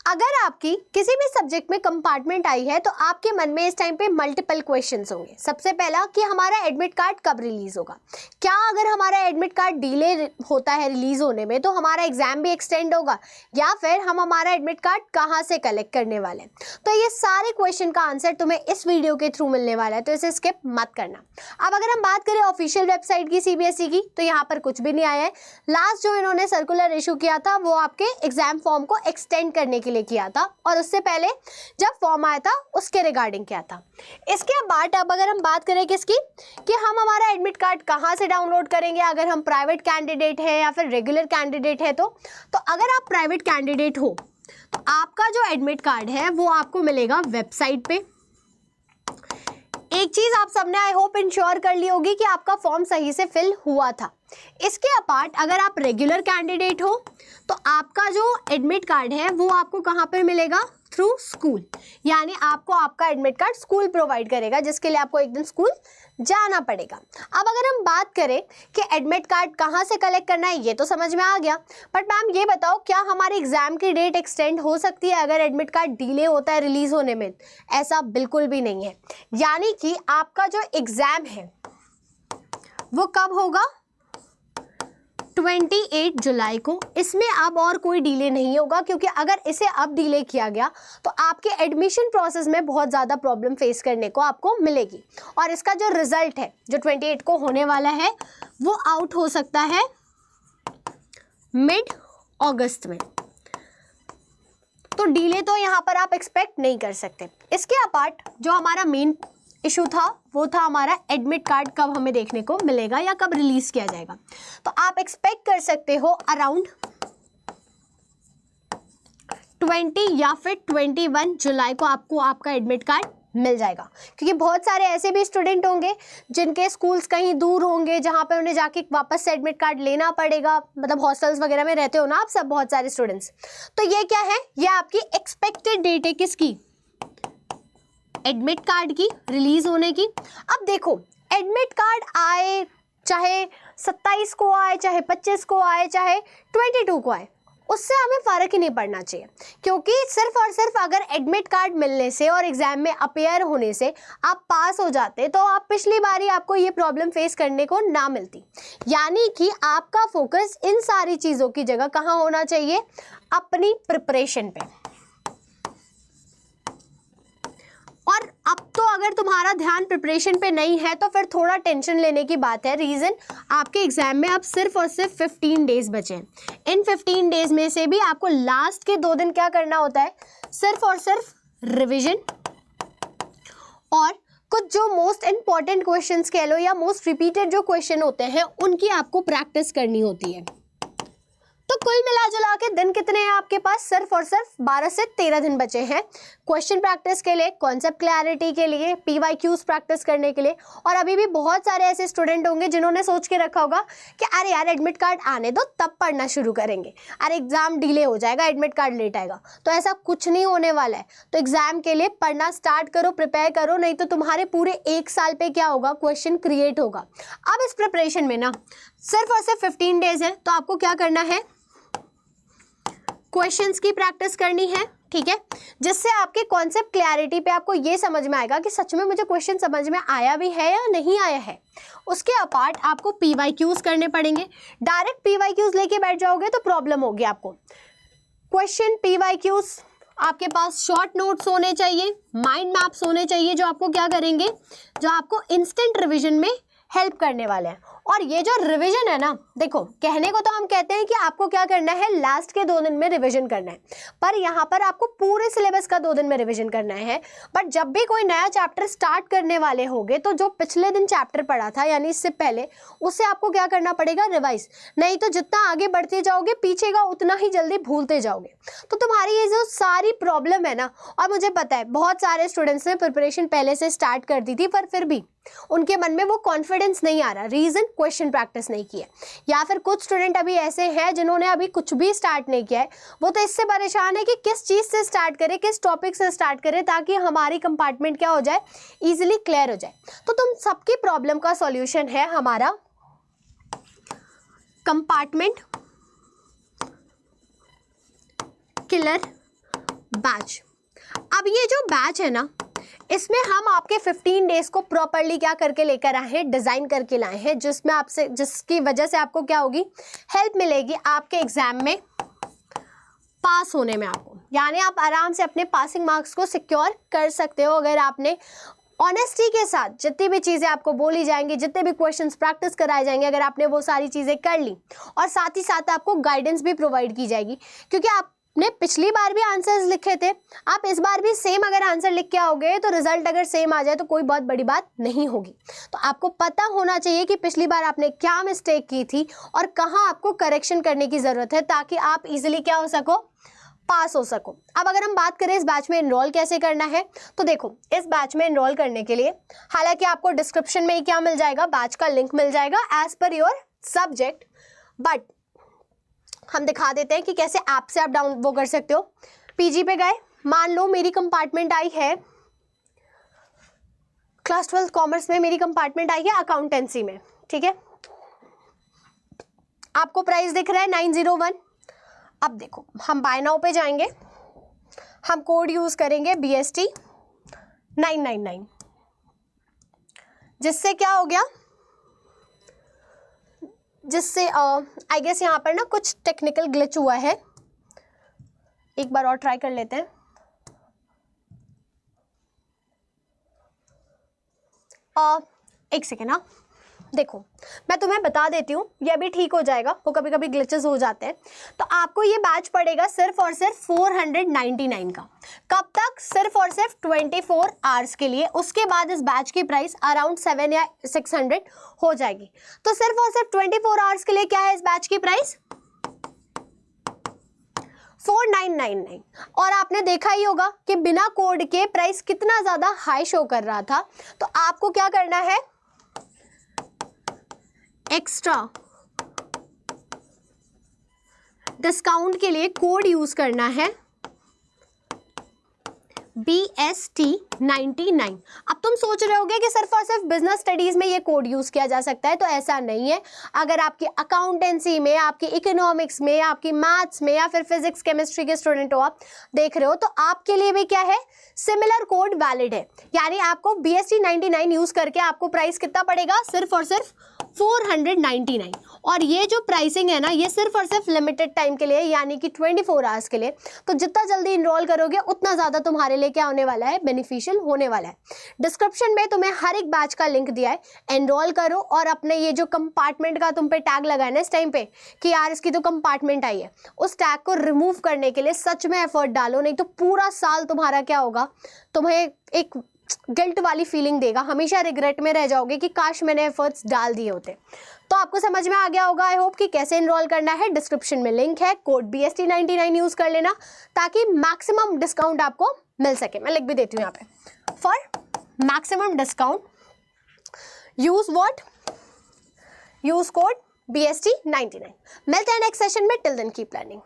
अगर आपकी किसी भी सब्जेक्ट में कंपार्टमेंट आई है तो आपके मन में इस टाइम पे मल्टीपल क्वेश्चंस होंगे। सबसे पहला कि हमारा एडमिट कार्ड कब रिलीज होगा, क्या अगर हमारा एडमिट कार्ड डिले होता है रिलीज होने में तो हमारा एग्जाम भी एक्सटेंड होगा, या फिर हम हमारा एडमिट कार्ड कहाँ से कलेक्ट करने वाले हैं। तो ये सारे क्वेश्चन का आंसर तुम्हें इस वीडियो के थ्रू मिलने वाला है, तो इसे स्किप मत करना। अब अगर हम बात करें ऑफिशियल वेबसाइट की सीबीएसई की, तो यहाँ पर कुछ भी नहीं आया है। लास्ट जो इन्होंने सर्कुलर इशू किया था वो आपके एग्जाम फॉर्म को एक्सटेंड करने के लिए किया था, और उससे पहले जब फॉर्म आया था उसके रिगार्डिंग क्या था। इसके बाद अब अगर हम बात करें किसकी, कि हम हमारा एडमिट कार्ड कहाँ से डाउनलोड करेंगे, अगर हम प्राइवेट कैंडिडेट है या फिर रेगुलर कैंडिडेट है। तो अगर आप प्राइवेट कैंडिडेट हो तो आपका जो एडमिट कार्ड है वो आपको मिलेगा वेबसाइट पे। एक चीज आप सबने आई होप इंश्योर कर ली होगी कि आपका फॉर्म सही से फिल हुआ था। इसके अपार्ट अगर आप रेगुलर कैंडिडेट हो तो आपका जो एडमिट कार्ड है वो आपको कहाँ पर मिलेगा, थ्रू स्कूल, यानी आपको आपका एडमिट कार्ड स्कूल प्रोवाइड करेगा, जिसके लिए आपको एक दिन स्कूल जाना पड़ेगा। अब अगर हम बात करें कि एडमिट कार्ड कहाँ से कलेक्ट करना है, ये तो समझ में आ गया, बट मैम ये बताओ क्या हमारे एग्जाम की डेट एक्सटेंड हो सकती है अगर एडमिट कार्ड डिले होता है रिलीज होने में? ऐसा बिल्कुल भी नहीं है। यानी कि आपका जो एग्जाम है वो कब होगा, 28 जुलाई को। इसमें अब और कोई डिले नहीं होगा, क्योंकि अगर इसे अब डिले किया गया तो आपके एडमिशन प्रोसेस में बहुत ज़्यादा प्रॉब्लम फेस करने को आपको मिलेगी, और इसका जो रिजल्ट है जो 28 को होने वाला है वो आउट हो सकता है मिड अगस्त में। तो डिले तो यहाँ पर आप एक्सपेक्ट नहीं कर सकते। इसके अपार्ट जो हमारा मेन इशू था वो था हमारा एडमिट कार्ड कब हमें देखने को मिलेगा या कब रिलीज किया जाएगा। तो आप एक्सपेक्ट कर सकते हो अराउंड 20 या फिर 21 जुलाई को आपको आपका एडमिट कार्ड मिल जाएगा, क्योंकि बहुत सारे ऐसे भी स्टूडेंट होंगे जिनके स्कूल्स कहीं दूर होंगे जहां पे उन्हें जाके वापस से एडमिट कार्ड लेना पड़ेगा, मतलब हॉस्टल्स वगैरह में रहते हो ना आप सब, बहुत सारे स्टूडेंट्स। तो ये क्या है, ये आपकी एक्सपेक्टेड डेट है किसकी, एडमिट कार्ड की रिलीज होने की। अब देखो एडमिट कार्ड आए चाहे 27 को आए, चाहे 25 को आए, चाहे 22 को आए, उससे हमें फर्क ही नहीं पड़ना चाहिए, क्योंकि सिर्फ और सिर्फ अगर एडमिट कार्ड मिलने से और एग्जाम में अपेयर होने से आप पास हो जाते तो आप पिछली बारी आपको ये प्रॉब्लम फेस करने को ना मिलती। यानी कि आपका फोकस इन सारी चीज़ों की जगह कहाँ होना चाहिए, अपनी प्रिपरेशन पे। और अब तो अगर तुम्हारा ध्यान प्रिपरेशन पे नहीं है तो फिर थोड़ा टेंशन लेने की बात है। रीज़न, आपके एग्जाम में अब सिर्फ और सिर्फ 15 डेज बचे हैं। इन 15 डेज में से भी आपको लास्ट के 2 दिन क्या करना होता है, सिर्फ और सिर्फ रिवीजन, और कुछ जो मोस्ट इंपॉर्टेंट क्वेश्चंस कह लो या मोस्ट रिपीटेड जो क्वेश्चन होते हैं उनकी आपको प्रैक्टिस करनी होती है। तो कुल मिला जुला के दिन कितने हैं आपके पास, सिर्फ और सिर्फ 12 से 13 दिन बचे हैं क्वेश्चन प्रैक्टिस के लिए, कॉन्सेप्ट क्लैरिटी के लिए, पीवाईक्यूज प्रैक्टिस करने के लिए। और अभी भी बहुत सारे ऐसे स्टूडेंट होंगे जिन्होंने सोच के रखा होगा कि अरे यार एडमिट कार्ड आने दो तब पढ़ना शुरू करेंगे, अरे एग्जाम डिले हो जाएगा, एडमिट कार्ड लेट आएगा। तो ऐसा कुछ नहीं होने वाला है। तो एग्जाम के लिए पढ़ना स्टार्ट करो, प्रिपेयर करो, नहीं तो तुम्हारे पूरे 1 साल पे क्या होगा, क्वेश्चन क्रिएट होगा। अब इस प्रिपरेशन में ना सिर्फ और सिर्फ 15 डेज है, तो आपको क्या करना है, क्वेश्चंस की प्रैक्टिस करनी है, ठीक है, जिससे आपके कॉन्सेप्ट क्लैरिटी पे आपको ये समझ में आएगा कि सच में मुझे क्वेश्चन समझ में आया भी है या नहीं आया है। उसके अपार्ट आपको पीवाईक्यूज करने पड़ेंगे। डायरेक्ट पीवाईक्यूज लेके बैठ जाओगे तो प्रॉब्लम होगी आपको। क्वेश्चन पीवाईक्यूज आपके पास शॉर्ट नोट्स होने चाहिए, माइंड मैप्स होने चाहिए, जो आपको क्या करेंगे, जो आपको इंस्टेंट रिविजन में हेल्प करने वाले हैं। और ये जो रिवीजन है ना, देखो कहने को तो हम कहते हैं कि आपको क्या करना है, लास्ट के 2 दिन में रिवीजन करना है, पर यहाँ पर आपको पूरे सिलेबस का 2 दिन में रिवीजन करना है। बट जब भी कोई नया चैप्टर स्टार्ट करने वाले होगे तो जो पिछले दिन चैप्टर पढ़ा था यानी इससे पहले, उससे आपको क्या करना पड़ेगा, रिवाइज। नहीं तो जितना आगे बढ़ते जाओगे पीछे का उतना ही जल्दी भूलते जाओगे। तो तुम्हारी ये जो सारी प्रॉब्लम है ना, और मुझे पता है बहुत सारे स्टूडेंट्स ने प्रिपरेशन पहले से स्टार्ट कर दी थी पर फिर भी उनके मन में वो कॉन्फिडेंस नहीं आ रहा। रीजन, क्वेश्चन प्रैक्टिस नहीं किया, या फिर कुछ स्टूडेंट अभी ऐसे हैं जिन्होंने अभी कुछ भी स्टार्ट नहीं किया है। वो तो इससे परेशान है कि किस चीज़ से स्टार्ट करें, किस टॉपिक से स्टार्ट करें ताकि हमारी कंपार्टमेंट क्या हो जाए, इजीली क्लियर हो जाए। तो तुम सबकी प्रॉब्लम का सॉल्यूशन है हमारा कंपार्टमेंट किलर बैच। अब ये जो बैच है ना, इसमें हम आपके 15 डेज को प्रॉपरली क्या करके लेकर आए हैं, डिज़ाइन करके लाए हैं, जिसमें आपसे, जिसकी वजह से आपको क्या होगी, हेल्प मिलेगी आपके एग्जाम में पास होने में आपको। यानी आप आराम से अपने पासिंग मार्क्स को सिक्योर कर सकते हो अगर आपने ऑनेस्टी के साथ जितनी भी चीज़ें आपको बोली जाएंगी, जितने भी क्वेश्चंस प्रैक्टिस कराए जाएंगे, अगर आपने वो सारी चीज़ें कर ली, और साथ ही साथ आपको गाइडेंस भी प्रोवाइड की जाएगी, क्योंकि आपने पिछली बार भी आंसर्स लिखे थे, आप इस बार भी सेम अगर आंसर लिख के आओगे तो रिजल्ट अगर सेम आ जाए तो कोई बहुत बड़ी बात नहीं होगी। तो आपको पता होना चाहिए कि पिछली बार आपने क्या मिस्टेक की थी और कहाँ आपको करेक्शन करने की ज़रूरत है, ताकि आप इजीली क्या हो सको, पास हो सको। अब अगर हम बात करें इस बैच में इनरोल कैसे करना है, तो देखो इस बैच में इनरोल करने के लिए, हालांकि आपको डिस्क्रिप्शन में ही क्या मिल जाएगा, बैच का लिंक मिल जाएगा as per your subject, but हम दिखा देते हैं कि कैसे ऐप से आप डाउन वो कर सकते हो। पीजी पे गए, मान लो मेरी कंपार्टमेंट आई है क्लास 12 कॉमर्स में, मेरी कंपार्टमेंट आई है अकाउंटेंसी में, ठीक है, आपको प्राइस दिख रहा है 901। अब देखो हम बाय नाउ पे जाएंगे, हम कोड यूज करेंगे BST 999, जिससे क्या हो गया, जिससे आई गेस यहाँ पर ना कुछ टेक्निकल ग्लिच हुआ है, एक बार और ट्राई कर लेते हैं। एक सेकेंड, हाँ देखो मैं तुम्हें बता देती हूँ, ये अभी ठीक हो जाएगा, वो कभी कभी ग्लिचेस हो जाते हैं। तो आपको ये बैच पड़ेगा सिर्फ और सिर्फ 499 का। कब तक? सिर्फ और सिर्फ 24 आवर्स के लिए। उसके बाद इस बैच की प्राइस अराउंड 700 या 600 हो जाएगी। तो सिर्फ और सिर्फ 24 आवर्स के लिए क्या है इस बैच की प्राइस, 4999। और आपने देखा ही होगा कि बिना कोड के प्राइस कितना ज्यादा हाई शो कर रहा था। तो आपको क्या करना है, एक्स्ट्रा डिस्काउंट के लिए कोड यूज करना है BST 99। अब तुम सोच रहे होगे कि सिर्फ और सिर्फ बिजनेस स्टडीज में ये कोड यूज किया जा सकता है, तो ऐसा नहीं है। अगर आपकी अकाउंटेंसी में, आपकी इकोनॉमिक्स में, आपकी मैथ्स में या फिर फिजिक्स केमिस्ट्री के स्टूडेंट हो, आप देख रहे हो, तो आपके लिए भी क्या है, सिमिलर कोड वैलिड है। यानी आपको BST 99 यूज करके आपको प्राइस कितना पड़ेगा, सिर्फ और सिर्फ 499। और ये जो प्राइसिंग है ना, ये सिर्फ और सिर्फ लिमिटेड टाइम के लिए, यानी कि 24 आवर्स के लिए। तो जितना जल्दी इनरोल करोगे उतना ज़्यादा तुम्हारे लिए क्या होने वाला है, बेनिफिशियल होने वाला है। डिस्क्रिप्शन में तुम्हें हर एक बैच का लिंक दिया है, एनरोल करो और अपने ये जो कंपार्टमेंट का तुम पे टैग लगा है ना इस टाइम पे कि यार इसकी तो कंपार्टमेंट आई है, उस टैग को रिमूव करने के लिए सच में एफर्ट डालो, नहीं तो पूरा साल तुम्हारा क्या होगा, तुम्हें एक गिल्ट वाली फीलिंग देगा, हमेशा रिग्रेट में रह जाओगे कि काश मैंने एफर्ट्स डाल दिए होते। तो आपको समझ में आ गया होगा आई होप कि कैसे इनरोल करना है। डिस्क्रिप्शन में लिंक है, कोड BST 99 यूज कर लेना ताकि मैक्सिमम डिस्काउंट आपको मिल सके। मैं लिख भी देती हूँ यहाँ पे, for maximum discount use what, use code BST 99। मिलते हैं नेक्स्ट सेशन में, टिल देन कीप लर्निंग।